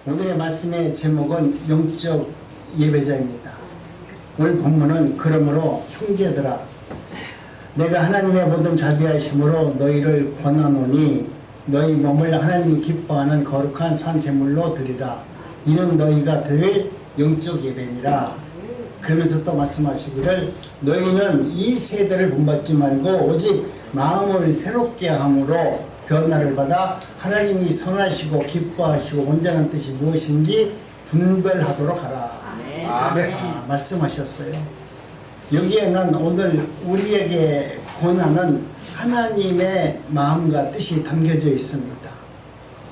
오늘의 말씀의 제목은 영적 예배자입니다. 오늘 본문은 그러므로 형제들아 내가 하나님의 모든 자비하심으로 너희를 권하노니 너희 몸을 하나님이 기뻐하는 거룩한 산 제물로 드리라. 이는 너희가 드릴 영적 예배니라. 그러면서 또 말씀하시기를 너희는 이 세대를 본받지 말고 오직 마음을 새롭게 함으로 변화를 받아 하나님이 선하시고 기뻐하시고 온전한 뜻이 무엇인지 분별하도록 하라. 아멘. 말씀하셨어요. 여기에는 오늘 우리에게 권하는 하나님의 마음과 뜻이 담겨져 있습니다.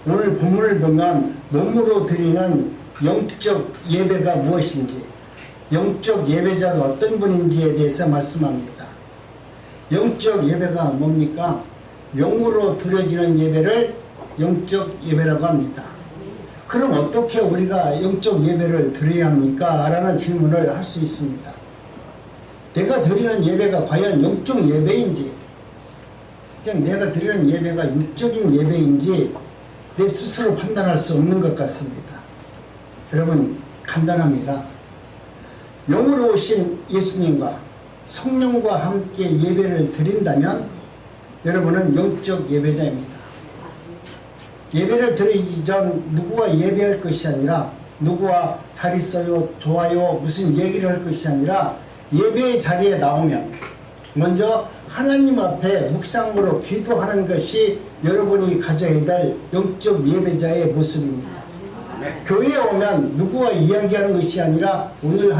오늘 본문을 보면 몸으로 드리는 영적 예배가 무엇인지, 영적 예배자가 어떤 분인지에 대해서 말씀합니다. 영적 예배가 뭡니까? 영으로 드려지는 예배를 영적 예배라고 합니다. 그럼 어떻게 우리가 영적 예배를 드려야 합니까? 라는 질문을 할 수 있습니다. 내가 드리는 예배가 과연 영적 예배인지, 그냥 내가 드리는 예배가 육적인 예배인지 내 스스로 판단할 수 없는 것 같습니다. 여러분, 간단합니다. 영으로 오신 예수님과 성령과 함께 예배를 드린다면 여러분은 영적 예배자입니다. 예배를 드리기 전 누구와 예배할 것이 아니라 누구와 잘 있어요, 좋아요, 무슨 얘기를 할 것이 아니라 예배의 자리에 나오면 먼저 하나님 앞에 묵상으로 기도하는 것이 여러분이 가져야 될 영적 예배자의 모습입니다. 교회에 오면 누구와 이야기하는 것이 아니라 오늘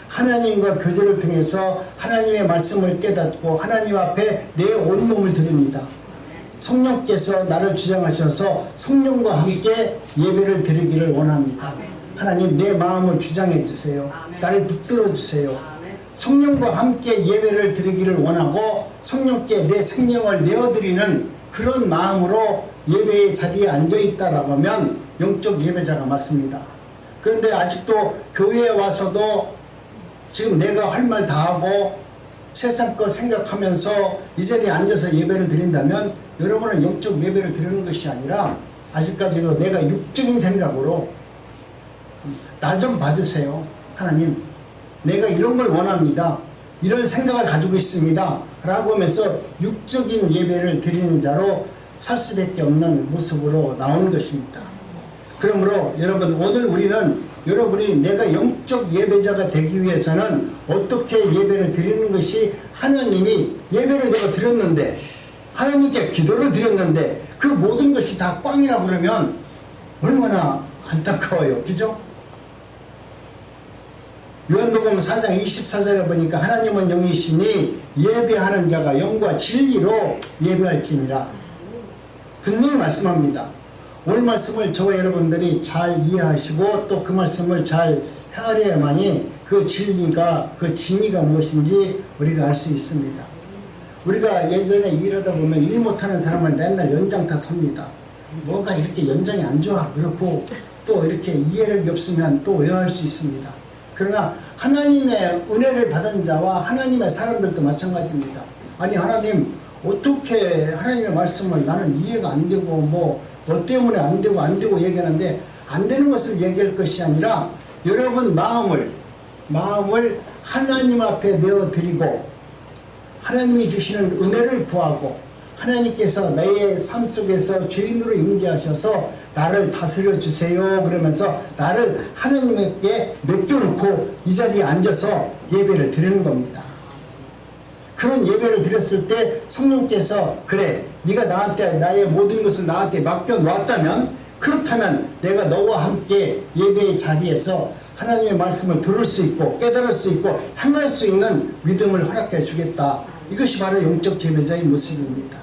하나님과 교제를 통해서 하나님의 말씀을 깨닫고 하나님 앞에 내 온몸을 드립니다. 성령께서 나를 주장하셔서 성령과 함께 예배를 드리기를 원합니다. 하나님, 내 마음을 주장해 주세요. 나를 붙들어 주세요. 성령과 함께 예배를 드리기를 원하고 성령께 내 생명을 내어드리는 그런 마음으로 예배의 자리에 앉아있다라고 하면 영적 예배자가 맞습니다. 그런데 아직도 교회에 와서도 지금 내가 할 말 다 하고 세상 것 생각하면서 이 자리에 앉아서 예배를 드린다면 여러분은 영적 예배를 드리는 것이 아니라 아직까지도 내가 육적인 생각으로 나 좀 봐주세요. 하나님, 내가 이런 걸 원합니다. 이런 생각을 가지고 있습니다. 라고 하면서 육적인 예배를 드리는 자로 살 수밖에 없는 모습으로 나오는 것입니다. 그러므로 여러분, 오늘 우리는 여러분이 내가 영적 예배자가 되기 위해서는 어떻게 예배를 드리는 것이, 하나님이 예배를 내가 드렸는데 하나님께 기도를 드렸는데 그 모든 것이 다 꽝이라 그러면 얼마나 안타까워요. 그죠? 요한복음 4장 24절에 보니까 하나님은 영이시니 예배하는 자가 영과 진리로 예배할지니라. 분명히 말씀합니다. 오늘 말씀을 저와 여러분들이 잘 이해하시고 또 그 말씀을 잘 헤아려야만이 그 진리가, 그 진리가 무엇인지 우리가 알 수 있습니다. 우리가 예전에 일하다 보면 일 못하는 사람을 맨날 연장 탓합니다. 뭐가 이렇게 연장이 안 좋아. 그렇고 또 이렇게 이해력이 없으면 또 오해할 수 있습니다. 그러나 하나님의 은혜를 받은 자와 하나님의 사람들도 마찬가지입니다. 아니, 하나님, 어떻게 하나님의 말씀을 나는 이해가 안 되고 뭐 때문에 안 되고 얘기하는데, 안 되는 것을 얘기할 것이 아니라 여러분 마음을 하나님 앞에 내어드리고 하나님이 주시는 은혜를 구하고 하나님께서 나의 삶 속에서 주인으로 임재하셔서 나를 다스려 주세요 그러면서 나를 하나님께 맡겨놓고 이 자리에 앉아서 예배를 드리는 겁니다. 그런 예배를 드렸을 때 성령께서 그래, 네가 나한테 나의 모든 것을 나한테 맡겨놓았다면, 그렇다면 내가 너와 함께 예배의 자리에서 하나님의 말씀을 들을 수 있고 깨달을 수 있고 행할 수 있는 믿음을 허락해 주겠다. 이것이 바로 영적 예배자의 모습입니다.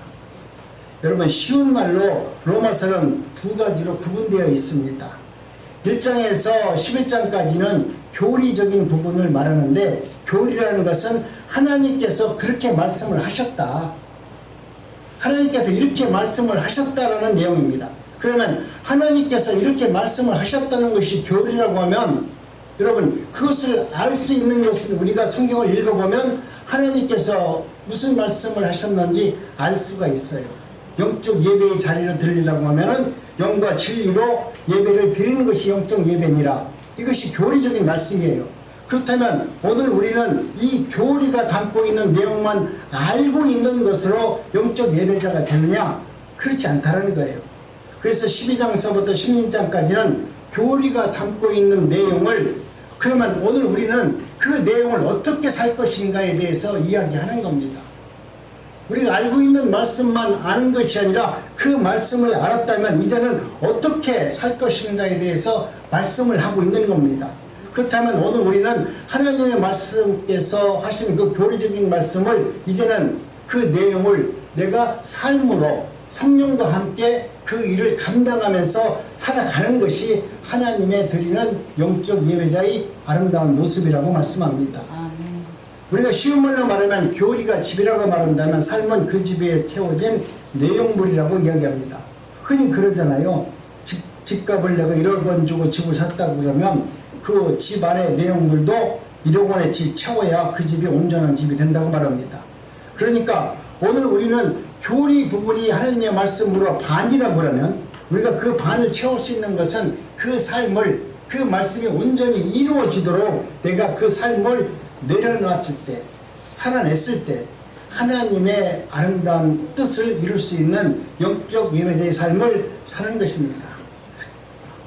여러분, 쉬운 말로 로마서는 두 가지로 구분되어 있습니다. 1장에서 11장까지는 교리적인 부분을 말하는데, 교리라는 것은 하나님께서 그렇게 말씀을 하셨다, 하나님께서 이렇게 말씀을 하셨다라는 내용입니다. 그러면 하나님께서 이렇게 말씀을 하셨다는 것이 교리라고 하면, 여러분, 그것을 알 수 있는 것은 우리가 성경을 읽어보면 하나님께서 무슨 말씀을 하셨는지 알 수가 있어요. 영적 예배의 자리로 들리려고 하면은 영과 진리로 예배를 드리는 것이 영적 예배니라. 이것이 교리적인 말씀이에요. 그렇다면 오늘 우리는 이 교리가 담고 있는 내용만 알고 있는 것으로 영적 예배자가 되느냐? 그렇지 않다는 거예요. 그래서 12장서부터 16장까지는 교리가 담고 있는 내용을, 그러면 오늘 우리는 그 내용을 어떻게 살 것인가에 대해서 이야기하는 겁니다. 우리가 알고 있는 말씀만 아는 것이 아니라 그 말씀을 알았다면 이제는 어떻게 살 것인가에 대해서 말씀을 하고 있는 겁니다. 그렇다면 오늘 우리는 하나님의 말씀께서 하신 그 교리적인 말씀을, 이제는 그 내용을 내가 삶으로 성령과 함께 그 일을 감당하면서 살아가는 것이 하나님의 드리는 영적 예배자의 아름다운 모습이라고 말씀합니다. 우리가 쉬운 말로 말하면 교리가 집이라고 말한다면 삶은 그 집에 채워진 내용물이라고 이야기합니다. 흔히 그러잖아요. 집값을 내가 1억 원 주고 집을 샀다고 그러면 그 집 안에 내용물도 1억 원에 채워야 그 집이 온전한 집이 된다고 말합니다. 그러니까 오늘 우리는 교리 부분이 하나님의 말씀으로 반이라고 그러면 우리가 그 반을 채울 수 있는 것은 그 삶을, 그 말씀이 온전히 이루어지도록 내가 그 삶을 내려놨을 때, 살아냈을 때 하나님의 아름다운 뜻을 이룰 수 있는 영적 예배자의 삶을 사는 것입니다.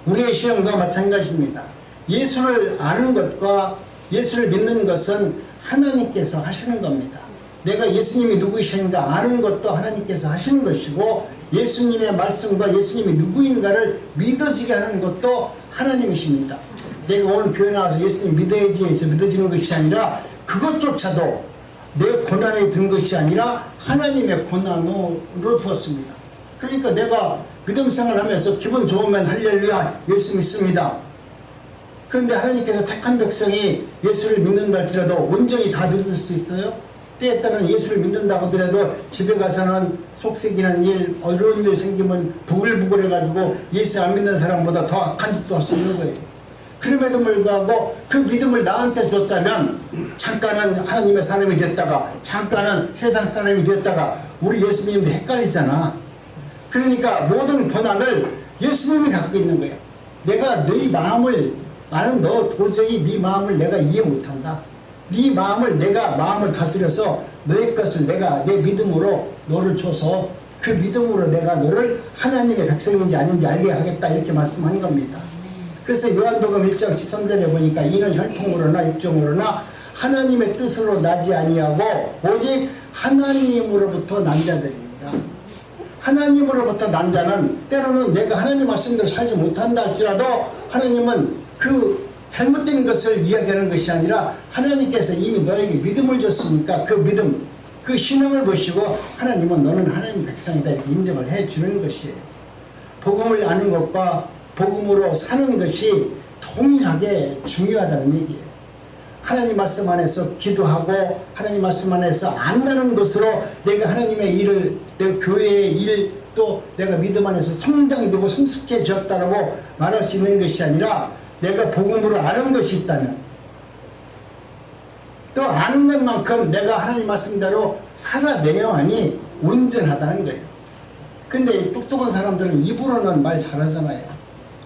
우리의 신앙도 마찬가지입니다. 예수를 아는 것과 예수를 믿는 것은 하나님께서 하시는 겁니다. 내가 예수님이 누구이신가 아는 것도 하나님께서 하시는 것이고, 예수님의 말씀과 예수님이 누구인가를 믿어지게 하는 것도 하나님이십니다. 내가 오늘 교회 나와서 예수님 믿어야지 해서 믿어지는 것이 아니라, 그것조차도 내 고난에 든 것이 아니라 하나님의 고난으로 두었습니다. 그러니까 내가 믿음 생활하면서 기분 좋으면 할렐루야 예수 믿습니다. 그런데 하나님께서 택한 백성이 예수를 믿는다 할지라도 온전히 다 믿을 수 있어요? 때에 따른 예수를 믿는다고 하더라도 집에 가서는 속색이라는 일, 어려운 일 생기면 부글부글 해가지고 예수 안 믿는 사람보다 더 악한 짓도 할 수 있는 거예요. 그럼에도 불구하고 그 믿음을 나한테 줬다면 잠깐은 하나님의 사람이 됐다가 잠깐은 세상 사람이 됐다가 우리 예수님도 헷갈리잖아. 그러니까 모든 권한을 예수님이 갖고 있는 거예요. 내가 너희 마음을, 나는 너 도저히 네 마음을 내가 이해 못한다. 네 마음을 내가 마음을 다스려서 너의 것을 내가 내 믿음으로 너를 줘서 그 믿음으로 내가 너를 하나님의 백성인지 아닌지 알게 하겠다, 이렇게 말씀하는 겁니다. 그래서 요한복음 1장 13절에 보니까 이는 혈통으로나 육정으로나 하나님의 뜻으로 나지 아니하고 오직 하나님으로부터 난 자들이니라. 하나님으로부터 난 자는 때로는 내가 하나님 말씀대로 살지 못한다 할지라도 하나님은 그 잘못된 것을 이야기하는 것이 아니라 하나님께서 이미 너에게 믿음을 줬으니까 그 믿음, 그 신앙을 보시고 하나님은 너는 하나님 백성이다 이렇게 인정을 해주는 것이에요. 복음을 아는 것과 복음으로 사는 것이 동일하게 중요하다는 얘기예요. 하나님 말씀 안에서 기도하고 하나님 말씀 안에서 안다는 것으로 내가 하나님의 일을, 내 교회의 일, 또 내가 믿음 안에서 성장되고 성숙해졌다라고 말할 수 있는 것이 아니라 내가 복음으로 아는 것이 있다면 또 아는 것만큼 내가 하나님 말씀대로 살아내야만이 온전하다는 거예요. 근데 똑똑한 사람들은 입으로는 말 잘하잖아요.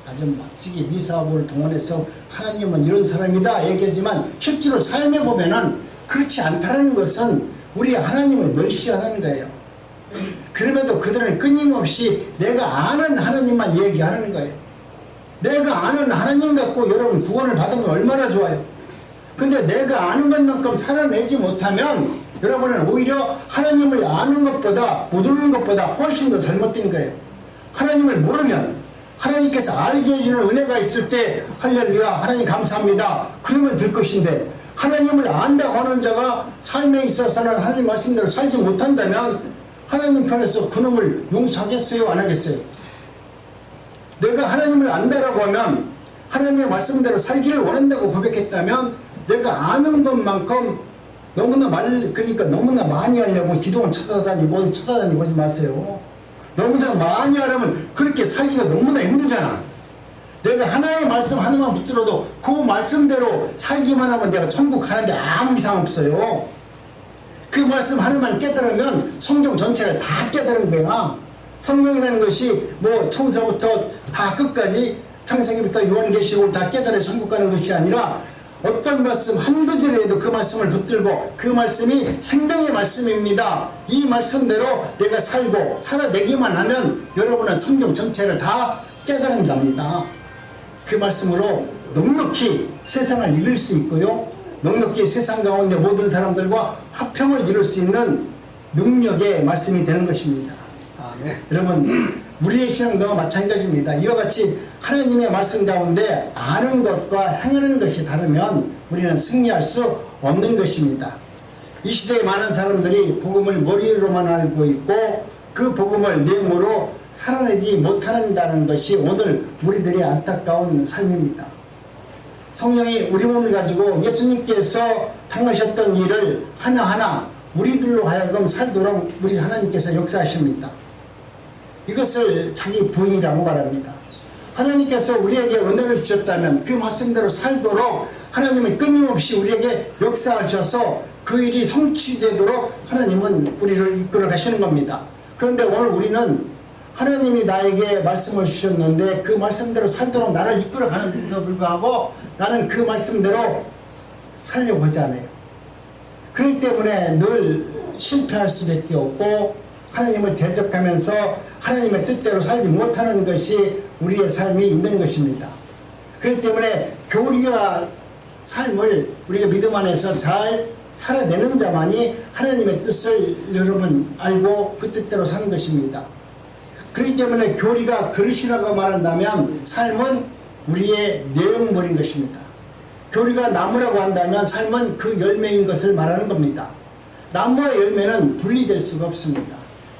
아주 멋지게 미사업을 동원해서 하나님은 이런 사람이다 얘기하지만 실제로 삶에 보면은 그렇지 않다는 것은 우리 하나님을 멸시하는 거예요. 그럼에도 그들은 끊임없이 내가 아는 하나님만 얘기하는 거예요. 내가 아는 하나님 갖고 여러분 구원을 받으면 얼마나 좋아요. 근데 내가 아는 것만큼 살아내지 못하면 여러분은 오히려 하나님을 아는 것보다 모르는 것보다 훨씬 더 잘못된 거예요. 하나님을 모르면 하나님께서 알게 해주는 은혜가 있을 때 할렐루야 하나님 감사합니다 그러면 될 것인데, 하나님을 안다고 하는 자가 삶에 있어서는 하나님 말씀대로 살지 못한다면 하나님 편에서 그놈을 용서하겠어요 안 하겠어요? 내가 하나님을 안다라고 하면 하나님의 말씀대로 살기를 원한다고 고백했다면 내가 아는 것만큼 그러니까 너무나 많이 하려고 기도원 찾아다니고 하지 마세요. 너무나 많이 하려면 그렇게 살기가 너무나 힘들잖아. 내가 하나의 말씀 하나만 붙들어도 그 말씀대로 살기만 하면 내가 천국 가는데 아무 이상 없어요. 그 말씀 하나만 깨달으면 성경 전체를 다 깨달은 거야. 성경이라는 것이 뭐 청서부터 다 끝까지 창세기부터 요한계시록을 다 깨달아 천국 가는 것이 아니라 어떤 말씀 한두 절에도 그 말씀을 붙들고 그 말씀이 생명의 말씀입니다. 이 말씀대로 내가 살고 살아내기만 하면 여러분은 성경 전체를 다 깨달은답니다. 그 말씀으로 넉넉히 세상을 이룰 수 있고요, 넉넉히 세상 가운데 모든 사람들과 화평을 이룰 수 있는 능력의 말씀이 되는 것입니다. 아멘. 여러분, 우리의 신앙도 마찬가지입니다. 이와 같이 하나님의 말씀 가운데 아는 것과 행하는 것이 다르면 우리는 승리할 수 없는 것입니다. 이 시대에 많은 사람들이 복음을 머리로만 알고 있고 그 복음을 내용으로 살아내지 못한다는 것이 오늘 우리들의 안타까운 삶입니다. 성령이 우리 몸을 가지고 예수님께서 당하셨던 일을 하나하나 우리들로 하여금 살도록 우리 하나님께서 역사하십니다. 이것을 자기 부인이라고 말합니다. 하나님께서 우리에게 은혜를 주셨다면 그 말씀대로 살도록 하나님은 끊임없이 우리에게 역사하셔서 그 일이 성취되도록 하나님은 우리를 이끌어 가시는 겁니다. 그런데 오늘 우리는 하나님이 나에게 말씀을 주셨는데 그 말씀대로 살도록 나를 이끌어 가는데도 불구하고 나는 그 말씀대로 살려고 하지 않아요. 그렇기 때문에 늘 실패할 수밖에 없고 하나님을 대적하면서 하나님의 뜻대로 살지 못하는 것이 우리의 삶이 있는 것입니다. 그렇기 때문에 교리와 삶을 우리가 믿음 안에서 잘 살아내는 자만이 하나님의 뜻을 여러분 알고 그 뜻대로 사는 것입니다. 그렇기 때문에 교리가 그릇이라고 말한다면 삶은 우리의 내용물인 것입니다. 교리가 나무라고 한다면 삶은 그 열매인 것을 말하는 겁니다. 나무와 열매는 분리될 수가 없습니다.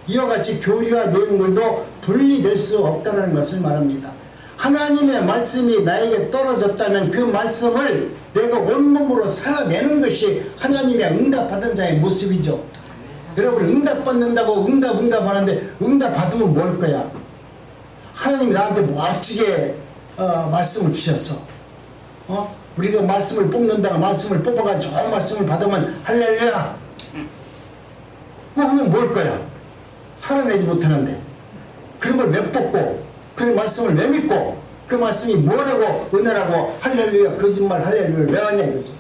이와 같이 교리와 내용물도 분리될 수 없다는 것을 말합니다. 하나님의 말씀이 나에게 떨어졌다면 그 말씀을 내가 온몸으로 살아내는 것이 하나님의 응답받은 자의 모습이죠. 여러분, 응답받는다고 응답하는데 응답받으면 뭘 거야? 하나님이 나한테 멋지게 말씀을 주셨어. 우리가 말씀을 뽑는다고 말씀을 뽑아가지고 좋은 말씀을 받으면 할렐루야. 그러면 뭘 거야? 살아내지 못하는데 그런 걸 왜 뽑고 그 말씀을 왜 믿고 그 말씀이 뭐라고 은혜라고 할렐루야 거짓말 할렐루야 왜 하냐 이거죠.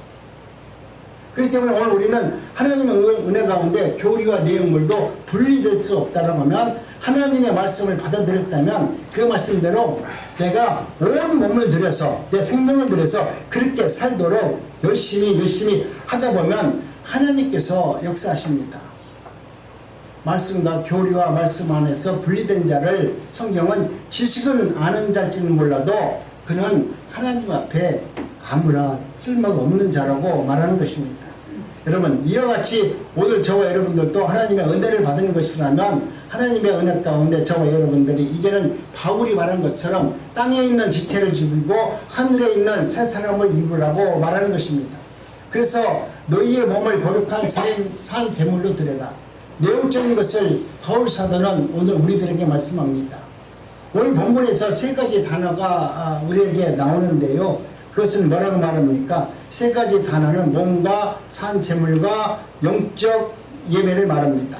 그렇기 때문에 오늘 우리는 하나님의 은혜 가운데 교리와 내용물도 분리될 수 없다라고 하면 하나님의 말씀을 받아들였다면 그 말씀대로 내가 온 몸을 들여서 내 생명을 들여서 그렇게 살도록 열심히 하다 보면 하나님께서 역사하십니다. 말씀과 교리와 말씀 안에서 분리된 자를 성경은 지식은 아는 자일지는 몰라도 그는 하나님 앞에 아무런 쓸모가 없는 자라고 말하는 것입니다. 여러분, 이와 같이 오늘 저와 여러분들도 하나님의 은혜를 받은 것이라면 하나님의 은혜 가운데 저와 여러분들이 이제는 바울이 말한 것처럼 땅에 있는 지체를 죽이고 하늘에 있는 새 사람을 입으라고 말하는 것입니다. 그래서 너희의 몸을 거룩한 산 제물로 드려라. 내용적인 것을 바울 사도는 오늘 우리들에게 말씀합니다. 오늘 본문에서 세 가지 단어가 우리에게 나오는데요. 그것은 뭐라고 말합니까? 세 가지 단어는 몸과 산 제물과 영적 예배를 말합니다.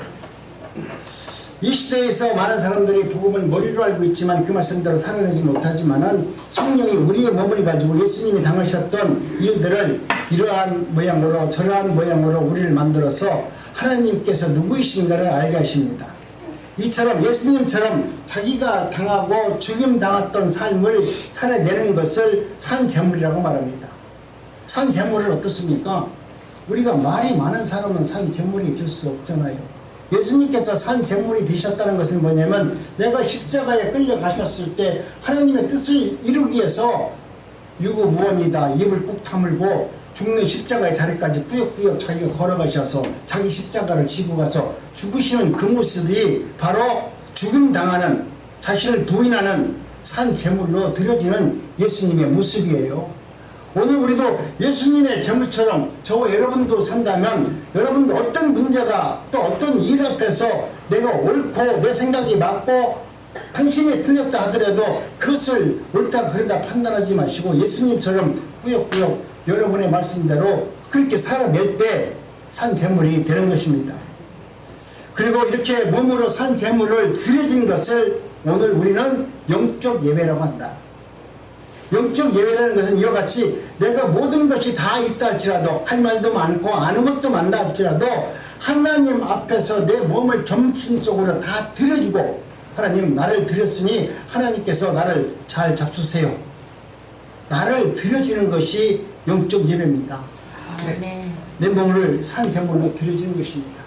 이 시대에서 많은 사람들이 복음을 머리로 알고 있지만 그 말씀대로 살아내지 못하지만은 성령이 우리의 몸을 가지고 예수님이 당하셨던 일들을 이러한 모양으로 저러한 모양으로 우리를 만들어서 하나님께서 누구이신가를 알게 하십니다. 이처럼 예수님처럼 자기가 당하고 죽임당했던 삶을 살아내는 것을 산제물이라고 말합니다. 산제물은 어떻습니까? 우리가 말이 많은 사람은 산제물이 될 수 없잖아요. 예수님께서 산제물이 되셨다는 것은 뭐냐면 내가 십자가에 끌려가셨을 때 하나님의 뜻을 이루기 위해서 유구무원이다 입을 꾹 다물고 죽는 십자가의 자리까지 꾸역꾸역 자기가 걸어가셔서 자기 십자가를 지고 가서 죽으시는 그 모습이 바로 죽임당하는 자신을 부인하는 산제물로 드려지는 예수님의 모습이에요. 오늘 우리도 예수님의 제물처럼 저와 여러분도 산다면 여러분도 어떤 문제가 또 어떤 일 앞에서 내가 옳고 내 생각이 맞고 당신이 틀렸다 하더라도 그것을 옳다 그러다 판단하지 마시고 예수님처럼 꾸역꾸역 여러분의 말씀대로 그렇게 살아낼 때 산제물이 되는 것입니다. 그리고 이렇게 몸으로 산 제물을 드려진 것을 오늘 우리는 영적 예배라고 한다. 영적 예배라는 것은 이와 같이 내가 모든 것이 다 있다 할지라도, 할 말도 많고 아는 것도 많다 할지라도 하나님 앞에서 내 몸을 정신적으로 다 드려주고, 하나님 나를 드렸으니 하나님께서 나를 잘 잡수세요, 나를 드려주는 것이 영적 예배입니다. 내 몸을 산 제물로 드려주는 것입니다.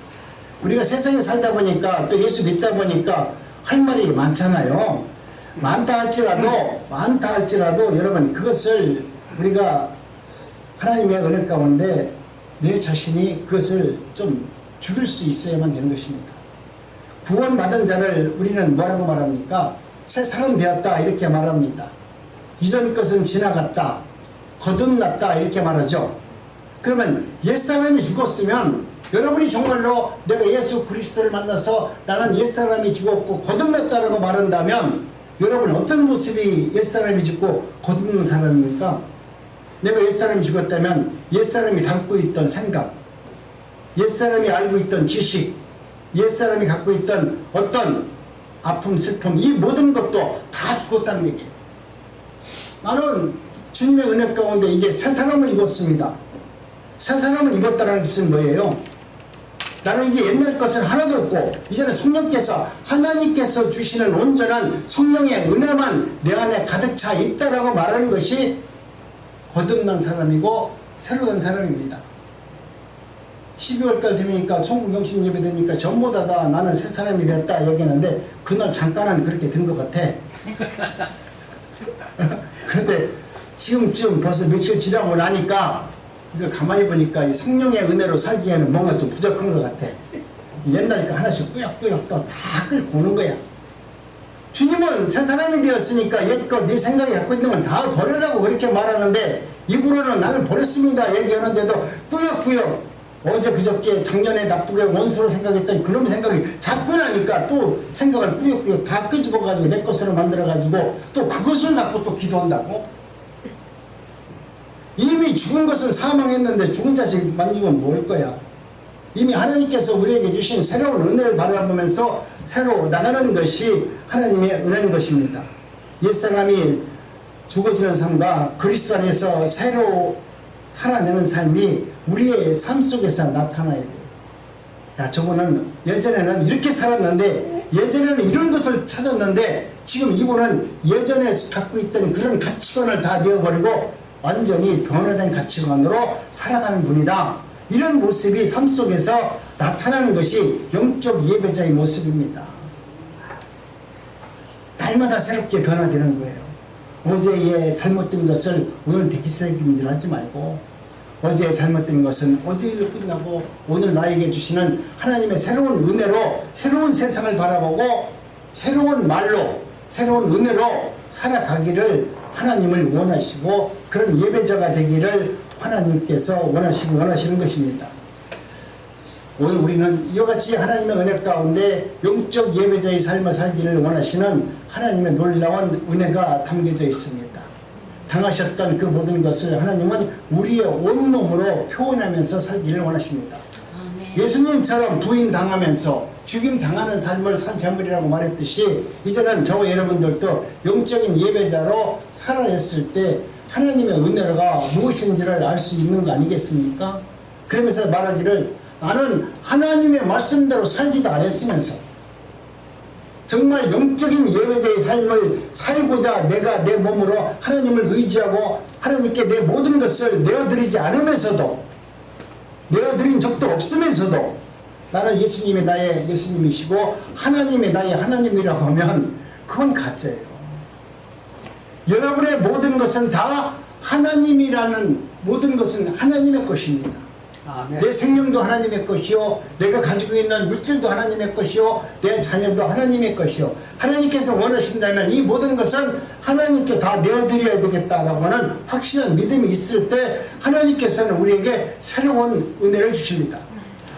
우리가 세상에 살다 보니까 또 예수 믿다 보니까 할 말이 많잖아요. 많다 할지라도 여러분, 그것을 우리가 하나님의 은혜 가운데 내 자신이 그것을 좀 죽일 수 있어야만 되는 것입니다. 구원받은 자를 우리는 뭐라고 말합니까? 새 사람 되었다 이렇게 말합니다. 이전 것은 지나갔다, 거듭났다 이렇게 말하죠. 그러면 옛사람이 죽었으면, 여러분이 정말로 내가 예수 그리스도를 만나서 나는 옛사람이 죽었고 거듭났다라고 말한다면, 여러분 어떤 모습이 옛사람이 죽고 거듭난 사람입니까? 내가 옛사람이 죽었다면 옛사람이 담고 있던 생각, 옛사람이 알고 있던 지식, 옛사람이 갖고 있던 어떤 아픔, 슬픔, 이 모든 것도 다 죽었다는 얘기예요. 나는 주님의 은혜 가운데 이제 새 사람을 입었습니다. 새 사람을 입었다는 뜻은 뭐예요? 나는 이제 옛날 것은 하나도 없고 이제는 성령께서, 하나님께서 주시는 온전한 성령의 은혜만 내 안에 가득 차 있다라고 말하는 것이 거듭난 사람이고 새로운 사람입니다. 12월달 되니까 송구경신 예배 되니까 전부 다 나는 새 사람이 됐다 얘기하는데, 그날 잠깐은 그렇게 된 것 같아. 그런데 지금쯤 벌써 며칠 지나고 나니까 이거 가만히 보니까 이 성령의 은혜로 살기에는 뭔가 좀 부족한 것 같아. 옛날 거 하나씩 꾸역꾸역 또 다 끌고 오는 거야. 주님은 새 사람이 되었으니까 옛것 네 생각이 갖고 있는 건 다 버리라고 그렇게 말하는데, 입으로는 나는 버렸습니다 얘기하는데도 꾸역꾸역 어제 그저께 작년에 나쁘게 원수로 생각했던 그놈 생각이 자꾸 나니까 또 생각을 꾸역꾸역 다 끄집어가지고 내 것으로 만들어가지고 또 그것을 갖고 또 기도한다고? 이미 죽은 것은 사망했는데 죽은 자식 만지면 뭘 거야? 이미 하나님께서 우리에게 주신 새로운 은혜를 바라보면서 새로 나가는 것이 하나님의 은혜인 것입니다. 옛사람이 죽어지는 삶과 그리스도 안에서 새로 살아내는 삶이 우리의 삶 속에서 나타나야 돼요. 야, 저분은 예전에는 이렇게 살았는데, 예전에는 이런 것을 찾았는데, 지금 이분은 예전에 갖고 있던 그런 가치관을 다 내어버리고 완전히 변화된 가치관으로 살아가는 분이다. 이런 모습이 삶 속에서 나타나는 것이 영적 예배자의 모습입니다. 날마다 새롭게 변화되는 거예요. 어제의 잘못된 것을 오늘 되새김질 하지 말고, 어제의 잘못된 것은 어제 일로 끝나고 오늘 나에게 주시는 하나님의 새로운 은혜로 새로운 세상을 바라보고 새로운 말로 새로운 은혜로 살아가기를 하나님을 원하시고, 그런 예배자가 되기를 하나님께서 원하시는 것입니다. 오늘 우리는 이와 같이 하나님의 은혜 가운데 영적 예배자의 삶을 살기를 원하시는 하나님의 놀라운 은혜가 담겨져 있습니다. 당하셨던 그 모든 것을 하나님은 우리의 온몸으로 표현하면서 살기를 원하십니다. 예수님처럼 부인당하면서 죽임당하는 삶을 산 제물이라고 말했듯이, 이제는 저와 여러분들도 영적인 예배자로 살아냈을 때 하나님의 은혜가 무엇인지를 알 수 있는 거 아니겠습니까? 그러면서 말하기를, 나는 하나님의 말씀대로 살지도 않았으면서 정말 영적인 예배자의 삶을 살고자 내가 내 몸으로 하나님을 의지하고 하나님께 내 모든 것을 내어드리지 않으면서도, 내어드린 적도 없으면서도 나는 예수님이 나의 예수님이시고 하나님이 나의 하나님이라고 하면 그건 가짜예요. 여러분의 모든 것은 다 하나님이라는, 모든 것은 하나님의 것입니다. 아멘. 내 생명도 하나님의 것이요, 내가 가지고 있는 물질도 하나님의 것이요, 내 자녀도 하나님의 것이요, 하나님께서 원하신다면 이 모든 것은 하나님께 다 내어드려야 되겠다라고 하는 확실한 믿음이 있을 때 하나님께서는 우리에게 새로운 은혜를 주십니다.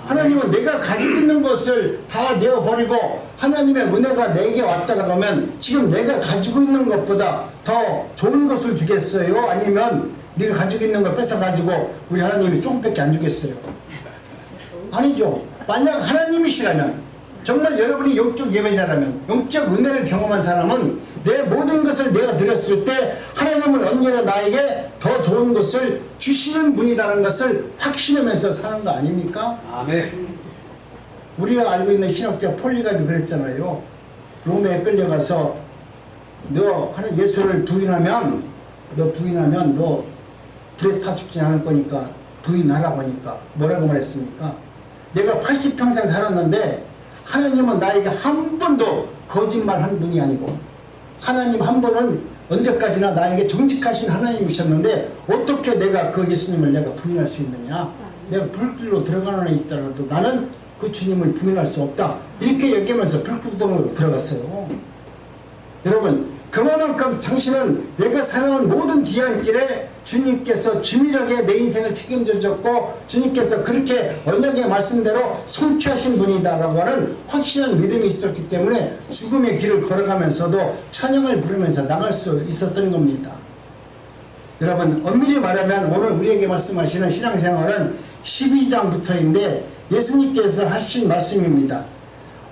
하나님은 내가 가지고 있는 것을 다 내어버리고 하나님의 은혜가 내게 왔다라고 하면 지금 내가 가지고 있는 것보다 더 좋은 것을 주겠어요? 아니면 네가 가지고 있는 걸 뺏어가지고 우리 하나님이 조금밖에 안 주겠어요? 아니죠. 만약 하나님이시라면, 정말 여러분이 영적 예배자라면, 영적 은혜를 경험한 사람은 내 모든 것을 내가 드렸을 때 하나님은 언제나 나에게 더 좋은 것을 주시는 분이라는 것을 확신하면서 사는 거 아닙니까? 아멘. 우리가 알고 있는 신학자 폴리갑이 그랬잖아요. 로마에 끌려가서 너 하나 예수를 부인하면 너 불에 타 죽지 않을 거니까 부인하라고 하니까 뭐라고 말했습니까? 내가 80평생 살았는데 하나님은 나에게 한 번도 거짓말한 분이 아니고 하나님 한 번은 언제까지나 나에게 정직하신 하나님이셨는데 어떻게 내가 그 예수님을 내가 부인할 수 있느냐? 내가 불길로 들어가는 애 있더라도 나는 그 주님을 부인할 수 없다. 이렇게 얘기하면서 불구덩으로 들어갔어요. 여러분, 그만큼 당신은 내가 살아온 모든 귀한 길에 주님께서 주밀하게 내 인생을 책임져 줬고 주님께서 그렇게 언약의 말씀대로 성취하신 분이다라고 하는 확실한 믿음이 있었기 때문에 죽음의 길을 걸어가면서도 찬양을 부르면서 나갈 수 있었던 겁니다. 여러분, 엄밀히 말하면 오늘 우리에게 말씀하시는 신앙생활은 12장부터인데 예수님께서 하신 말씀입니다.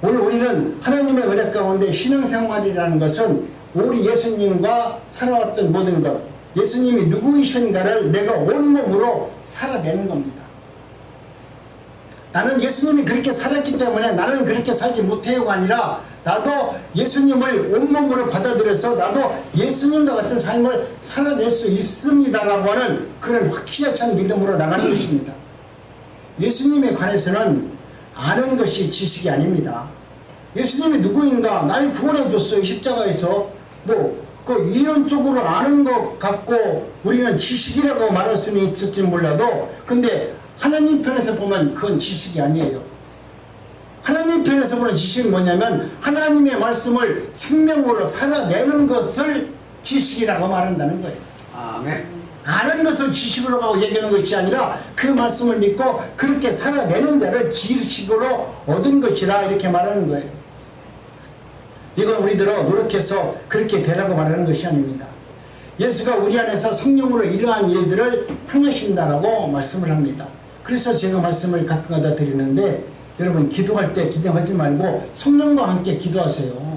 오늘 우리는 하나님의 은혜 가운데 신앙생활이라는 것은 우리 예수님과 살아왔던 모든 것, 예수님이 누구이신가를 내가 온몸으로 살아내는 겁니다. 나는 예수님이 그렇게 살았기 때문에 나는 그렇게 살지 못해요가 아니라 나도 예수님을 온몸으로 받아들여서 나도 예수님과 같은 삶을 살아낼 수 있습니다라고 하는 그런 확실한 믿음으로 나가는 것입니다. 예수님에 관해서는 아는 것이 지식이 아닙니다. 예수님이 누구인가, 날 구원해 줬어요. 십자가에서 그 이론적으로 아는 것 같고 우리는 지식이라고 말할 수는 있을지 몰라도 근데 하나님 편에서 보면 그건 지식이 아니에요. 하나님 편에서 보는 지식은 뭐냐면 하나님의 말씀을 생명으로 살아내는 것을 지식이라고 말한다는 거예요. 아멘. 아는 것을 지식으로 하고 얘기하는 것이 아니라 그 말씀을 믿고 그렇게 살아내는 자를 지식으로 얻은 것이라 이렇게 말하는 거예요. 이건 우리들은 노력해서 그렇게 되라고 말하는 것이 아닙니다. 예수가 우리 안에서 성령으로 이러한 일들을 행하신다라고 말씀을 합니다. 그래서 제가 말씀을 가끔가다 드리는데 여러분, 기도할 때 기도하지 말고 성령과 함께 기도하세요.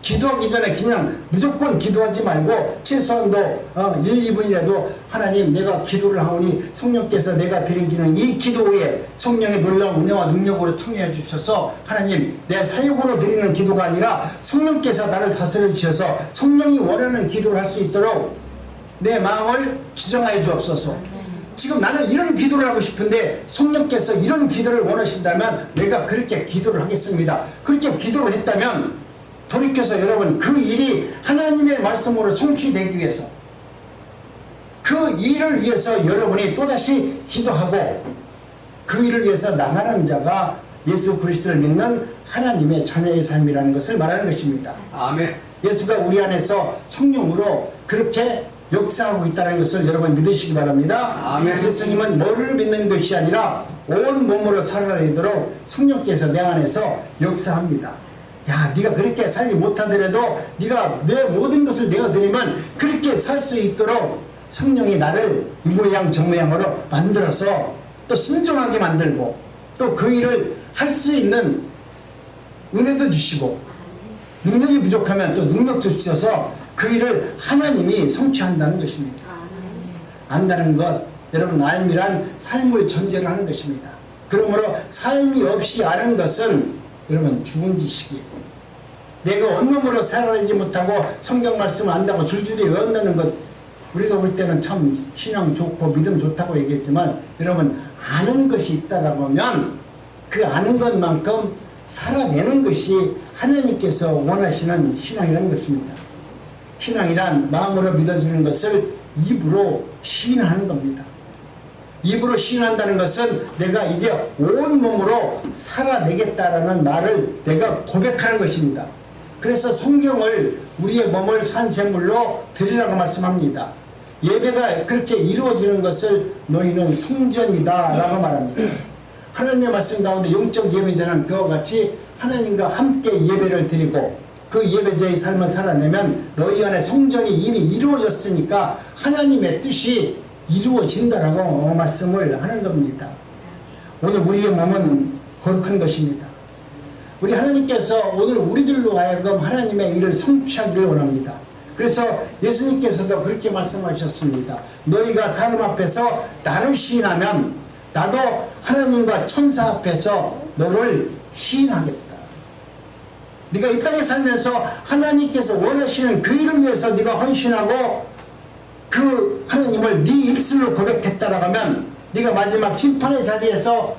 기도하기 전에 그냥 무조건 기도하지 말고 최소한도 1, 2분이라도 하나님, 내가 기도를 하오니 성령께서 내가 드리는 이 기도에 성령의 놀라운 은혜와 능력으로 참여해 주셔서 하나님, 내 사역으로 드리는 기도가 아니라 성령께서 나를 다스려 주셔서 성령이 원하는 기도를 할 수 있도록 내 마음을 지정하여 주옵소서. 지금 나는 이런 기도를 하고 싶은데 성령께서 이런 기도를 원하신다면 내가 그렇게 기도를 하겠습니다. 그렇게 기도를 했다면 돌이켜서 여러분, 그 일이 하나님의 말씀으로 성취되기 위해서 그 일을 위해서 여러분이 또다시 기도하고 그 일을 위해서 나가는 자가 예수 그리스도를 믿는 하나님의 자녀의 삶이라는 것을 말하는 것입니다. 아멘. 예수가 우리 안에서 성령으로 그렇게 역사하고 있다는 것을 여러분 믿으시기 바랍니다. 아멘. 예수님은 뭐를 믿는 것이 아니라 온 몸으로 살아내도록 성령께서 내 안에서 역사합니다. 야, 네가 그렇게 살지 못하더라도 네가 내 모든 것을 내가 드리면 그렇게 살 수 있도록 성령이 나를 이 모양 저 모양으로 만들어서 또 순종하게 만들고 또 그 일을 할 수 있는 은혜도 주시고 능력이 부족하면 또 능력도 주셔서 그 일을 하나님이 성취한다는 것입니다. 안다는 것, 여러분, 알미란 삶을 전제로 하는 것입니다. 그러므로 삶이 없이 아는 것은 여러분 죽은 지식이에요. 내가 온몸으로 살아내지 못하고 성경 말씀을 안다고 줄줄이 외운다는 것, 우리가 볼 때는 참 신앙 좋고 믿음 좋다고 얘기했지만 여러분, 아는 것이 있다라고 하면 그 아는 것만큼 살아내는 것이 하나님께서 원하시는 신앙이라는 것입니다. 신앙이란 마음으로 믿어지는 것을 입으로 시인하는 겁니다. 입으로 시인한다는 것은 내가 이제 온몸으로 살아내겠다라는 말을 내가 고백하는 것입니다. 그래서 성경을 우리의 몸을 산제물로 드리라고 말씀합니다. 예배가 그렇게 이루어지는 것을 너희는 성전이다 라고 말합니다. 하나님의 말씀 가운데 영적 예배자는 그와 같이 하나님과 함께 예배를 드리고 그 예배자의 삶을 살아내면 너희 안에 성전이 이미 이루어졌으니까 하나님의 뜻이 이루어진다라고 말씀을 하는 겁니다. 오늘 우리의 몸은 거룩한 것입니다. 우리 하나님께서 오늘 우리들로 하여금 하나님의 일을 성취하기를 원합니다. 그래서 예수님께서도 그렇게 말씀하셨습니다. 너희가 사람 앞에서 나를 시인하면 나도 하나님과 천사 앞에서 너를 시인하겠다. 네가 이 땅에 살면서 하나님께서 원하시는 그 일을 위해서 네가 헌신하고 그 하나님을 네 입술로 고백했다라고 하면 네가 마지막 심판의 자리에서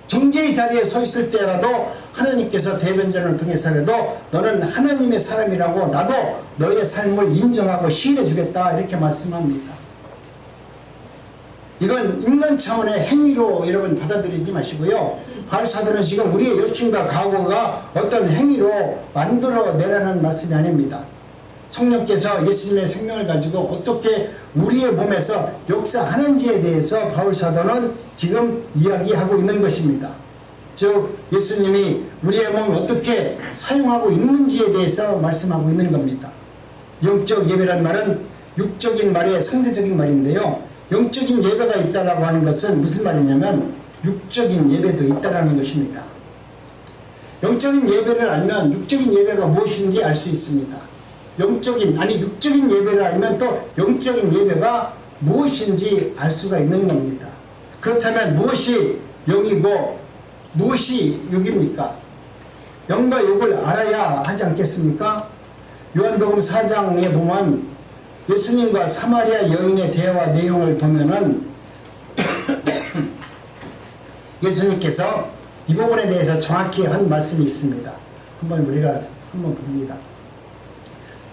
정죄의 자리에 서 있을 때라도 하나님께서 대변자를 통해서라도 너는 하나님의 사람이라고 나도 너의 삶을 인정하고 시인해 주겠다 이렇게 말씀합니다. 이건 인간 차원의 행위로 여러분 받아들이지 마시고요. 바울사도는 지금 우리의 열심과 각오가 어떤 행위로 만들어내라는 말씀이 아닙니다. 성령께서 예수님의 생명을 가지고 어떻게 우리의 몸에서 역사하는지에 대해서 바울사도는 지금 이야기하고 있는 것입니다. 즉 예수님이 우리의 몸을 어떻게 사용하고 있는지에 대해서 말씀하고 있는 겁니다. 영적 예배란 말은 육적인 말의 상대적인 말인데요. 영적인 예배가 있다라고 하는 것은 무슨 말이냐면 육적인 예배도 있다라는 것입니다. 영적인 예배를 알면 육적인 예배가 무엇인지 알 수 있습니다. 육적인 예배를 알면 또 영적인 예배가 무엇인지 알 수가 있는 겁니다. 그렇다면 무엇이 영이고 무엇이 육입니까? 영과 육을 알아야 하지 않겠습니까? 요한복음 4장에 보면 예수님과 사마리아 여인의 대화 내용을 보면은 예수님께서 이 부분에 대해서 정확히 한 말씀이 있습니다. 우리가 한번 봅니다.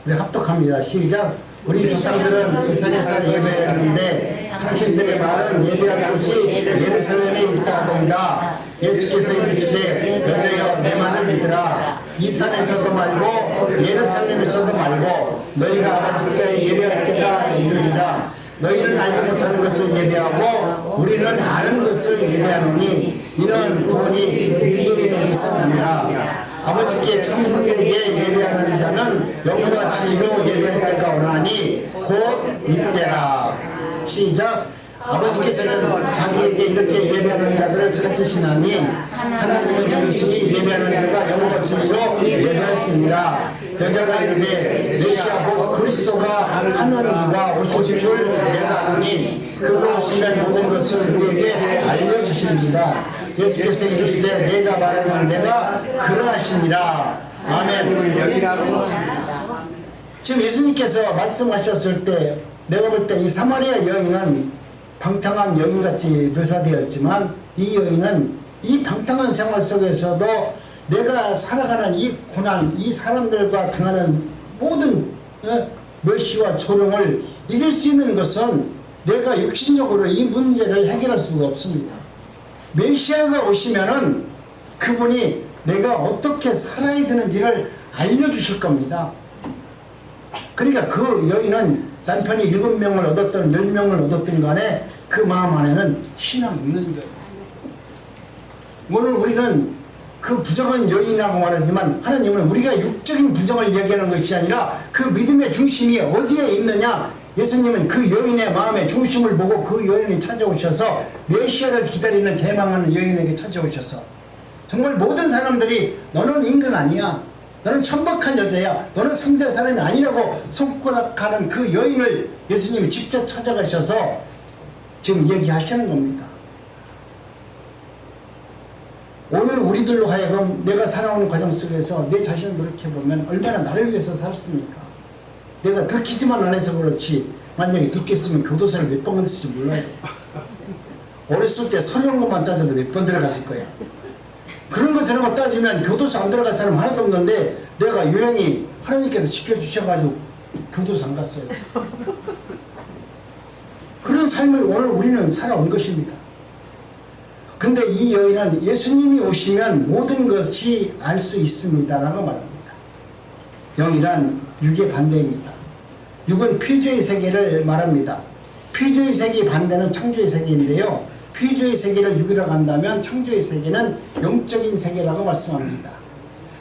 우리 합독합니다. 시작. 우리 조상들은 이산에서 예배했는데 당신들의 말은 예배할 곳이 예루살렘에 있다 하더이다. 예수께서 이르시되 여자여 내 말을 믿으라. 이 산에서도 말고 예루살렘에서도 말고 너희가 아버지께 예배할 때가 이르리라. 너희는 알지 못하는 것을 예배하고 우리는 아는 것을 예배하노니 이는 구원이 너희에게 있었느니라. 아버지께 천국에게 예배하는 자는 영과 진리로 예배할 때가 오나니 곧 이때라. 시작. 아버지께서는 자기에게 이렇게 예배하는 자들을 찾으시나니 하나님은 이르시니 예배하는 자가 영과 진리로 예배할지니라. 여자가 이르되 메시아고 그리스도가 하나님과 오실 줄 내가 아노니 그가 오시면 모든 것을 우리에게 알려주십니다. 예수께서 이르시되 내가 말하는 내가 그러하시니라. 아멘. 지금 예수님께서 말씀하셨을 때 내가 볼 때 이 사마리아 여인은 방탕한 여인같이 묘사되었지만 이 여인은 이 방탕한 생활 속에서도 내가 살아가는 이 고난, 이 사람들과 당하는 모든 멸시와 조롱을 이길 수 있는 것은 내가 육신적으로 이 문제를 해결할 수가 없습니다. 메시아가 오시면은 그분이 내가 어떻게 살아야 되는지를 알려주실 겁니다. 그러니까 그 여인은 남편이 7명을 얻었든 10명을 얻었든 간에 그 마음 안에는 신앙이 있는 거예요. 오늘 우리는 그 부정한 여인이라고 말하지만 하나님은 우리가 육적인 부정을 얘기하는 것이 아니라 그 믿음의 중심이 어디에 있느냐. 예수님은 그 여인의 마음의 중심을 보고 그 여인이 찾아오셔서 메시아를 기다리는 대망하는 여인에게 찾아오셔서 정말 모든 사람들이 너는 인간 아니야, 너는 천박한 여자야, 너는 상대 사람이 아니라고 손가락하는 그 여인을 예수님이 직접 찾아가셔서 지금 얘기하시는 겁니다. 오늘 우리들로 하여금 내가 살아오는 과정 속에서 내 자신을 돌이켜보면 얼마나 나를 위해서 살았습니까? 내가 들키지만 안 해서 그렇지 만약에 듣겠으면 교도소를 몇 번 갔을지 몰라요. 어렸을 때 서류한 것만 따져도 몇 번 들어갔을 거야. 그런 것을 한번 따지면 교도소 안 들어갈 사람 하나도 없는데 내가 유행이 하나님께서 지켜주셔가지고 교도소 안 갔어요. 그런 삶을 오늘 우리는 살아온 것입니다. 근데 이 여인은 예수님이 오시면 모든 것이 알 수 있습니다 라고 말합니다. 영이란 육의 반대입니다. 육은 피조의 세계를 말합니다. 피조의 세계 반대는 창조의 세계인데요. 피조의 세계를 육이라고 한다면 창조의 세계는 영적인 세계라고 말씀합니다.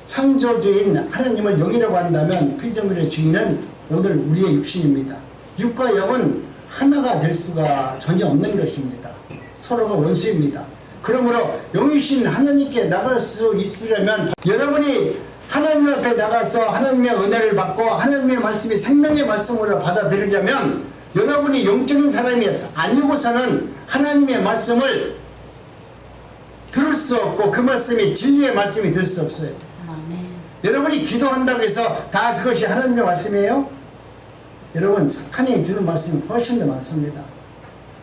창조주인 하나님을 영이라고 한다면 피조물의 주인은 오늘 우리의 육신입니다. 육과 영은 하나가 될 수가 전혀 없는 것입니다. 서로가 원수입니다. 그러므로 영이신 하나님께 나갈 수 있으려면 여러분이 하나님 앞에 나가서 하나님의 은혜를 받고 하나님의 말씀이 생명의 말씀으로 받아들이려면 여러분이 영적인 사람이 아니고서는 하나님의 말씀을 들을 수 없고 그 말씀이 진리의 말씀이 될 수 없어요. 아멘. 여러분이 기도한다고 해서 다 그것이 하나님의 말씀이에요? 여러분, 사탄이 주는 말씀이 훨씬 더 많습니다.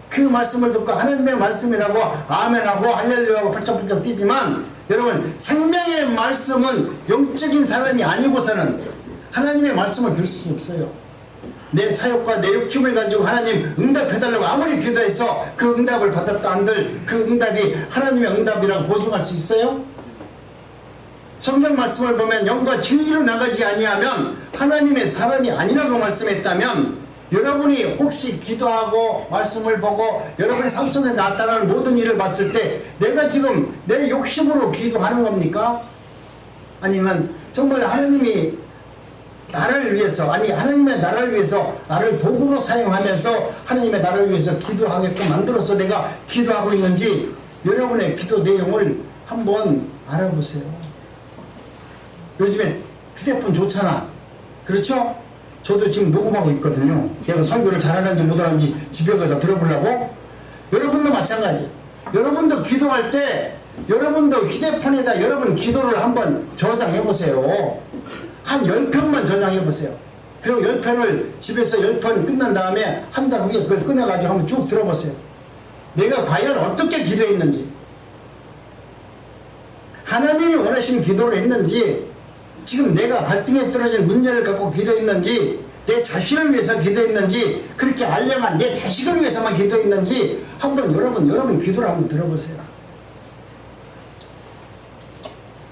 그 말씀을 듣고 하나님의 말씀이라고 아멘하고 할렐루야하고 펄쩍펄쩍 뛰지만 여러분, 생명의 말씀은 영적인 사람이 아니고서는 하나님의 말씀을 들을 수 없어요. 내 사역과 내 욕심을 가지고 하나님 응답해달라고 아무리 기도해서 그 응답을 받았다 한들 그 응답이 하나님의 응답이라고 보증할 수 있어요? 성경 말씀을 보면 영과 진리로 나가지 아니하면 하나님의 사람이 아니라고 말씀했다면 여러분이 혹시 기도하고 말씀을 보고 여러분의 삶 속에서 나타나는 모든 일을 봤을 때 내가 지금 내 욕심으로 기도하는 겁니까? 아니면 정말 하나님이 나를 위해서, 아니 하나님의 나라를 위해서 나를 도구로 사용하면서 하나님의 나라를 위해서 기도하게끔 만들어서 내가 기도하고 있는지 여러분의 기도 내용을 한번 알아보세요. 요즘에 휴대폰 좋잖아. 그렇죠? 저도 지금 녹음하고 있거든요. 내가 설교를 잘하는지 못하는지 집에 가서 들어보려고. 여러분도 마찬가지. 여러분도 기도할 때 여러분도 휴대폰에다 여러분 기도를 한번 저장해보세요. 한 10편만 저장해보세요. 그리고 10편을 집에서 10편 끝난 다음에 한 달 후에 그걸 꺼내가지고 한번 쭉 들어보세요. 내가 과연 어떻게 기도했는지, 하나님이 원하시는 기도를 했는지, 지금 내가 발등에 떨어진 문제를 갖고 기도했는지, 내 자신을 위해서 기도했는지, 그렇게 알려만 내 자식을 위해서만 기도했는지 한번 여러분 기도를 한번 들어보세요.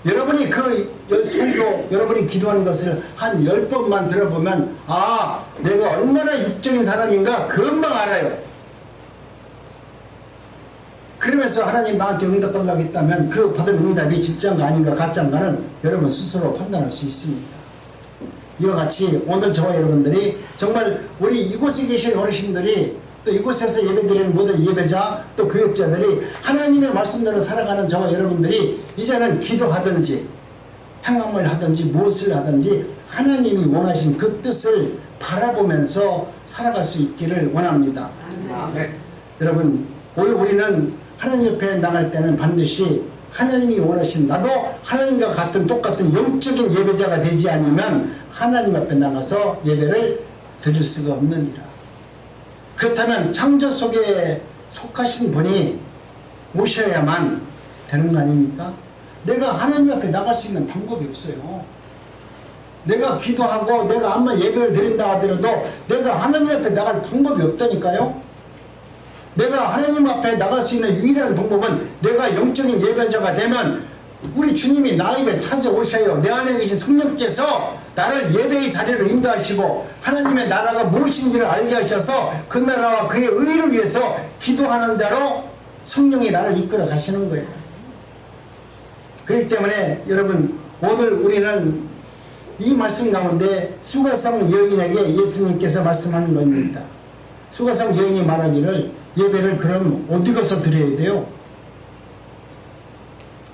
여러분이 그 설교, 여러분이 기도하는 것을 한 10번만 들어보면 아, 내가 얼마나 육적인 사람인가 금방 알아요. 그러면서 하나님 나한테 응답하려고 했다면 그 받은 응답이 진짜인가 아닌가 가짜인가는 여러분 스스로 판단할 수 있습니다. 이와 같이 오늘 저와 여러분들이 정말 우리 이곳에 계신 어르신들이 또 이곳에서 예배드리는 모든 예배자 또 교육자들이 하나님의 말씀대로 살아가는 저와 여러분들이 이제는 기도하든지 행함을 하든지 무엇을 하든지 하나님이 원하신 그 뜻을 바라보면서 살아갈 수 있기를 원합니다. 네. 여러분, 오늘 우리는 하나님 옆에 나갈 때는 반드시 하나님이 원하신 나도 하나님과 같은 똑같은 영적인 예배자가 되지 않으면 하나님 앞에 나가서 예배를 드릴 수가 없느니라. 그렇다면 창조 속에 속하신 분이 오셔야만 되는 거 아닙니까? 내가 하나님 앞에 나갈 수 있는 방법이 없어요. 내가 기도하고 내가 아마 예배를 드린다 하더라도 내가 하나님 앞에 나갈 방법이 없다니까요. 내가 하나님 앞에 나갈 수 있는 유일한 방법은 내가 영적인 예배자가 되면 우리 주님이 나에게 찾아오셔요. 내 안에 계신 성령께서 나를 예배의 자리로 인도하시고 하나님의 나라가 무엇인지를 알게 하셔서 그 나라와 그의 의를 위해서 기도하는 자로 성령이 나를 이끌어 가시는 거예요. 그렇기 때문에 여러분, 오늘 우리는 이 말씀 가운데 수가성 여인에게 예수님께서 말씀하는 겁니다. 수가성 여인이 말하기를 예배를 그럼 어디 가서 드려야 돼요?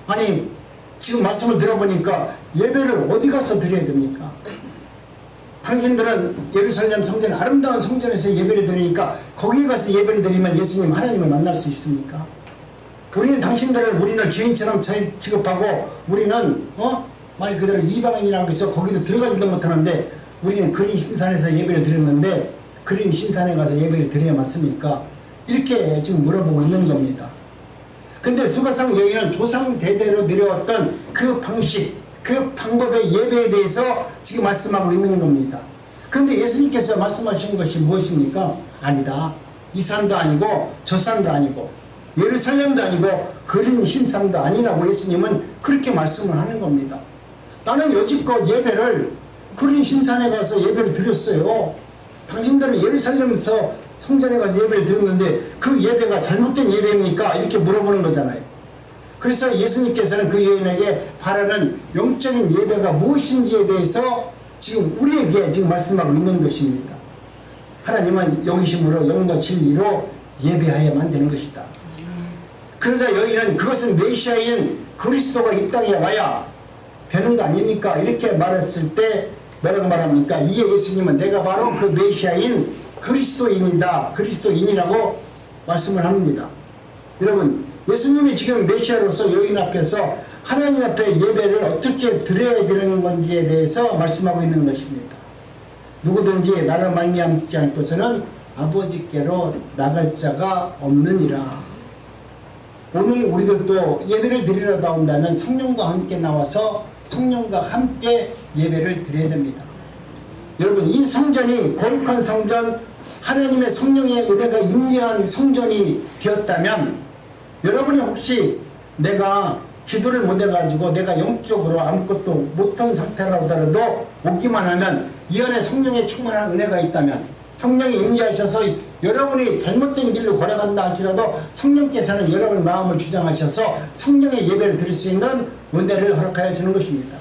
아니 지금 말씀을 들어보니까 예배를 어디 가서 드려야 됩니까? 당신들은 예루살렘 성전, 아름다운 성전에서 예배를 드리니까 거기에 가서 예배를 드리면 예수님 하나님을 만날 수 있습니까? 우리는 죄인처럼 취급하고 우리는 말 그대로 이방인이라고 해서 거기도 들어가지도 못하는데 우리는 그린 신산에서 예배를 드렸는데 그린 신산에 가서 예배를 드려야 맞습니까? 이렇게 지금 물어보고 있는 겁니다. 근데 수가성 여인은 조상 대대로 내려왔던 그 방식, 그 방법의 예배에 대해서 지금 말씀하고 있는 겁니다. 근데 예수님께서 말씀하신 것이 무엇입니까? 아니다. 이 산도 아니고 저 산도 아니고 예루살렘도 아니고 그린 신산도 아니라고 예수님은 그렇게 말씀을 하는 겁니다. 나는 여지껏 예배를 그린 신산에 가서 예배를 드렸어요. 당신들은 예루살렘에서 성전에 가서 예배를 드렸는데 그 예배가 잘못된 예배입니까? 이렇게 물어보는 거잖아요. 그래서 예수님께서는 그 여인에게 바라는 영적인 예배가 무엇인지에 대해서 지금 우리에게 지금 말씀하고 있는 것입니다. 하나님은 영이심으로 영과 진리로 예배하여야만 되는 것이다. 그러자 여인은 그것은 메시아인 그리스도가 이 땅에 와야 되는 거 아닙니까? 이렇게 말했을 때 뭐라고 말합니까? 이에 예수님은 내가 바로 그 메시아인 그리스도인이다. 그리스도인이라고 말씀을 합니다. 여러분, 예수님이 지금 메시아로서 여인 앞에서 하나님 앞에 예배를 어떻게 드려야 되는 건지에 대해서 말씀하고 있는 것입니다. 누구든지 나를 말미암지 않고서는 아버지께로 나갈 자가 없느니라. 오늘 우리들도 예배를 드리러 나온다면 성령과 함께 나와서 성령과 함께 예배를 드려야 됩니다. 여러분, 이 성전이 거룩한 성전, 하나님의 성령의 은혜가 임재한 성전이 되었다면 여러분이 혹시 내가 기도를 못해가지고 내가 영적으로 아무것도 못한 상태라고 하더라도 오기만 하면 이 안에 성령의 충만한 은혜가 있다면 성령이 임재하셔서 여러분이 잘못된 길로 걸어간다 할지라도 성령께서는 여러분의 마음을 주장하셔서 성령의 예배를 드릴 수 있는 은혜를 허락하여 주는 것입니다.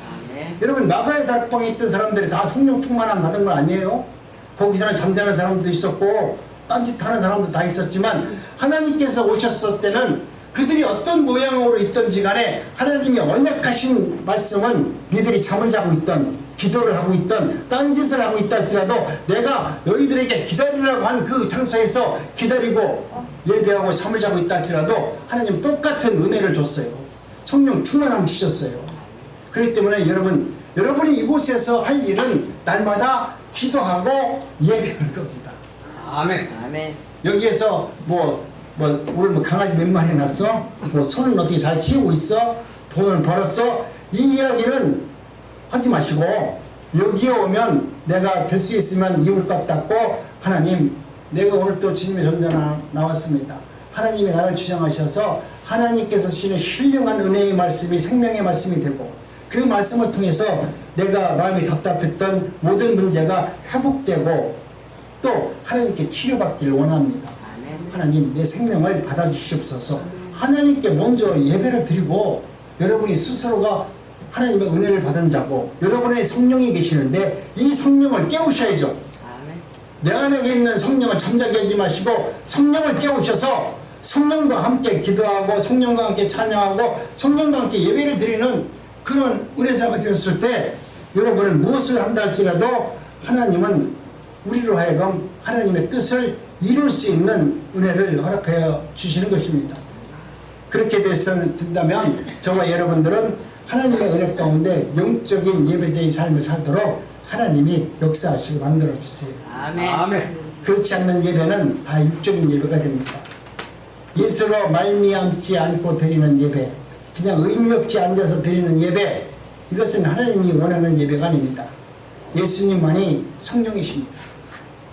여러분, 마가의 다락방에 있던 사람들이 다 성령 충만함 받은 건 아니에요. 거기서는 잠자는 사람도 있었고 딴짓하는 사람도 다 있었지만 하나님께서 오셨을 때는 그들이 어떤 모양으로 있든지 간에 하나님이 언약하신 말씀은 니들이 잠을 자고 있던 기도를 하고 있던 딴짓을 하고 있다 할지라도 내가 너희들에게 기다리라고 한 그 장소에서 기다리고 예배하고 잠을 자고 있다 할지라도 하나님 똑같은 은혜를 줬어요. 성령 충만함을 주셨어요. 그렇기 때문에 여러분이 이곳에서 할 일은 날마다 기도하고 예배할 겁니다. 아멘. 아멘. 여기에서 오늘 강아지 몇 마리 낳았어? 소는 어떻게 잘 키우고 있어? 돈을 벌었어? 이 이야기는 하지 마시고 여기에 오면 내가 될 수 있으면 이불값 닦고 하나님, 내가 오늘 또 주님의 전전에 나왔습니다. 하나님이 나를 주장하셔서 하나님께서 주시는 신령한 은혜의 말씀이 생명의 말씀이 되고 그 말씀을 통해서 내가 마음이 답답했던 모든 문제가 회복되고 또 하나님께 치료받기를 원합니다. 하나님, 내 생명을 받아주시옵소서. 하나님께 먼저 예배를 드리고 여러분이 스스로가 하나님의 은혜를 받은 자고 여러분의 성령이 계시는데 이 성령을 깨우셔야죠. 내 안에 있는 성령을 잠자게 하지 마시고 성령을 깨우셔서 성령과 함께 기도하고 성령과 함께 찬양하고 성령과 함께 예배를 드리는 그런 은혜자가 되었을 때 여러분은 무엇을 한다 할지라도 하나님은 우리로 하여금 하나님의 뜻을 이룰 수 있는 은혜를 허락하여 주시는 것입니다. 그렇게 된다면 저와 여러분들은 하나님의 은혜 가운데 영적인 예배자의 삶을 살도록 하나님이 역사하시고 만들어주세요. 아멘. 아멘. 그렇지 않는 예배는 다 육적인 예배가 됩니다. 예수로 말미암지 않고 드리는 예배, 그냥 의미 없이 앉아서 드리는 예배, 이것은 하나님이 원하는 예배가 아닙니다. 예수님만이 성령이십니다.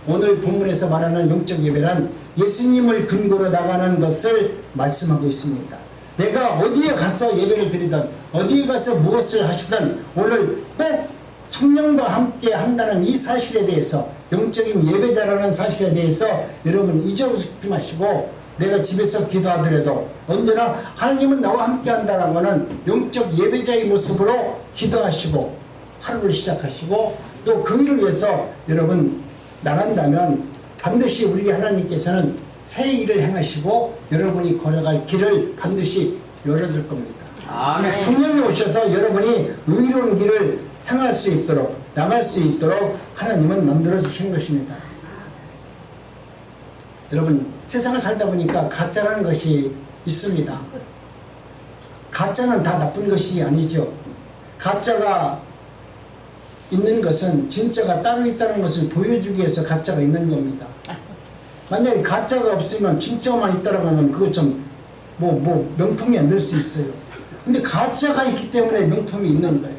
오늘 본문에서 말하는 영적 예배란 예수님을 근거로 나가는 것을 말씀하고 있습니다. 내가 어디에 가서 예배를 드리든 어디에 가서 무엇을 하시든 오늘 꼭 성령과 함께 한다는 이 사실에 대해서, 영적인 예배자라는 사실에 대해서 여러분 잊어버리지 마시고 내가 집에서 기도하더라도 언제나 하나님은 나와 함께 한다라고 하는 영적 예배자의 모습으로 기도하시고 하루를 시작하시고 또 그 일을 위해서 여러분 나간다면 반드시 우리 하나님께서는 새 일을 행하시고 여러분이 걸어갈 길을 반드시 열어줄 겁니다. 아멘. 성령이 오셔서 여러분이 의로운 길을 행할 수 있도록 나갈 수 있도록 하나님은 만들어 주신 것입니다. 여러분, 세상을 살다 보니까 가짜라는 것이 있습니다. 가짜는 다 나쁜 것이 아니죠. 가짜가 있는 것은 진짜가 따로 있다는 것을 보여주기 위해서 가짜가 있는 겁니다. 만약에 가짜가 없으면 진짜만 있다라고 하면 그거 좀 명품이 안 될 수 있어요. 근데 가짜가 있기 때문에 명품이 있는 거예요.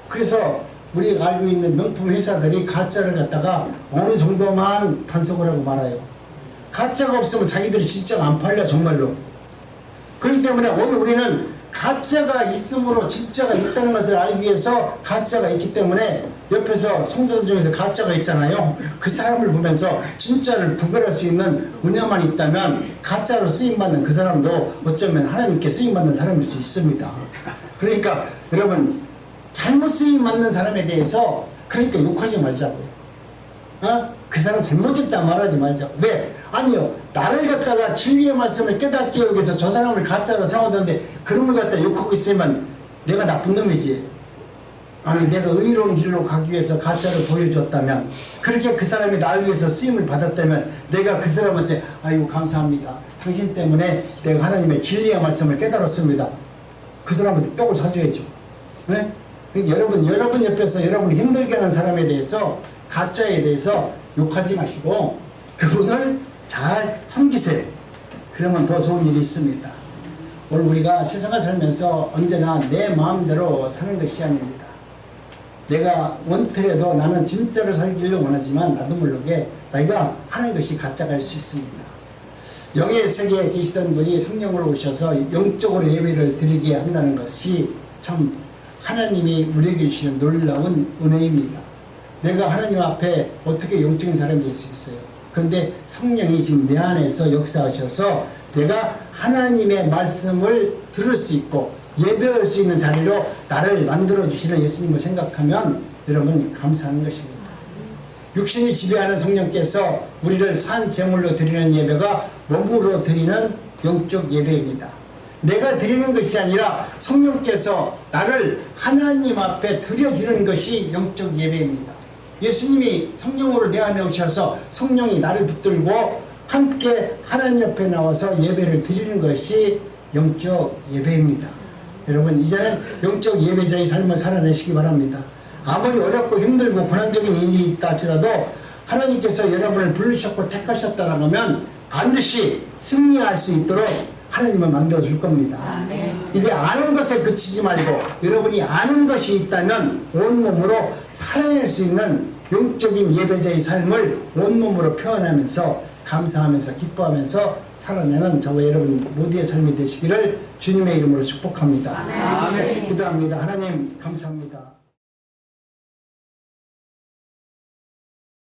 그래서 우리가 알고 있는 명품 회사들이 가짜를 갖다가 어느 정도만 단속을 하고 말아요. 가짜가 없으면 자기들이 진짜가 안 팔려 정말로. 그렇기 때문에 오늘 우리는 가짜가 있으므로 진짜가 있다는 것을 알기 위해서 가짜가 있기 때문에 옆에서 성도들 중에서 가짜가 있잖아요. 그 사람을 보면서 진짜를 구별할 수 있는 은혜만 있다면 가짜로 쓰임받는 그 사람도 어쩌면 하나님께 쓰임받는 사람일 수 있습니다. 그러니까 여러분, 잘못 쓰임받는 사람에 대해서 그러니까 욕하지 말자고요. 그 사람 잘못했다 말하지 말자. 왜? 아니요. 나를 갖다가 진리의 말씀을 깨닫게 하기 위해서 저 사람을 가짜로 세워뒀는데 그런 걸 갖다 욕하고 있으면 내가 나쁜 놈이지. 아니 내가 의로운 길로 가기 위해서 가짜를 보여줬다면, 그렇게 그 사람이 나를 위해서 쓰임을 받았다면 내가 그 사람한테 아이고 감사합니다. 당신 때문에 내가 하나님의 진리의 말씀을 깨달았습니다. 그 사람한테 떡을 사줘야죠. 네? 여러분 옆에서 여러분이 힘들게 하는 사람에 대해서, 가짜에 대해서 욕하지 마시고 그분을 잘 섬기세요. 그러면 더 좋은 일이 있습니다. 오늘 우리가 세상을 살면서 언제나 내 마음대로 사는 것이 아닙니다. 내가 원틀에도 나는 진짜로 살기를 원하지만 나도 모르게 내가 하는 것이 가짜가 될 수 있습니다. 영의 세계에 계시던 분이 성령으로 오셔서 영적으로 예배를 드리게 한다는 것이 참 하나님이 우리에게 주시는 놀라운 은혜입니다. 내가 하나님 앞에 어떻게 영적인 사람이 될 수 있어요? 그런데 성령이 지금 내 안에서 역사하셔서 내가 하나님의 말씀을 들을 수 있고 예배할 수 있는 자리로 나를 만들어 주시는 예수님을 생각하면 여러분 감사하는 것입니다. 육신이 지배하는 성령께서 우리를 산 제물로 드리는 예배가 몸으로 드리는 영적 예배입니다. 내가 드리는 것이 아니라 성령께서 나를 하나님 앞에 드려주는 것이 영적 예배입니다. 예수님이 성령으로 내 안에 오셔서 성령이 나를 붙들고 함께 하나님 옆에 나와서 예배를 드리는 것이 영적 예배입니다. 여러분 이제는 영적 예배자의 삶을 살아내시기 바랍니다. 아무리 어렵고 힘들고 고난적인 일이 있다 할지라도 하나님께서 여러분을 부르셨고 택하셨다라고 하면 반드시 승리할 수 있도록 하나님은 만들어 줄 겁니다. 이제 아는 것에 그치지 말고 여러분이 아는 것이 있다면 온몸으로 살아낼 수 있는 영적인 예배자의 삶을 온몸으로 표현하면서 감사하면서 기뻐하면서 살아내는 저와 여러분 모두의 삶이 되시기를 주님의 이름으로 축복합니다. 기도합니다. 하나님 감사합니다.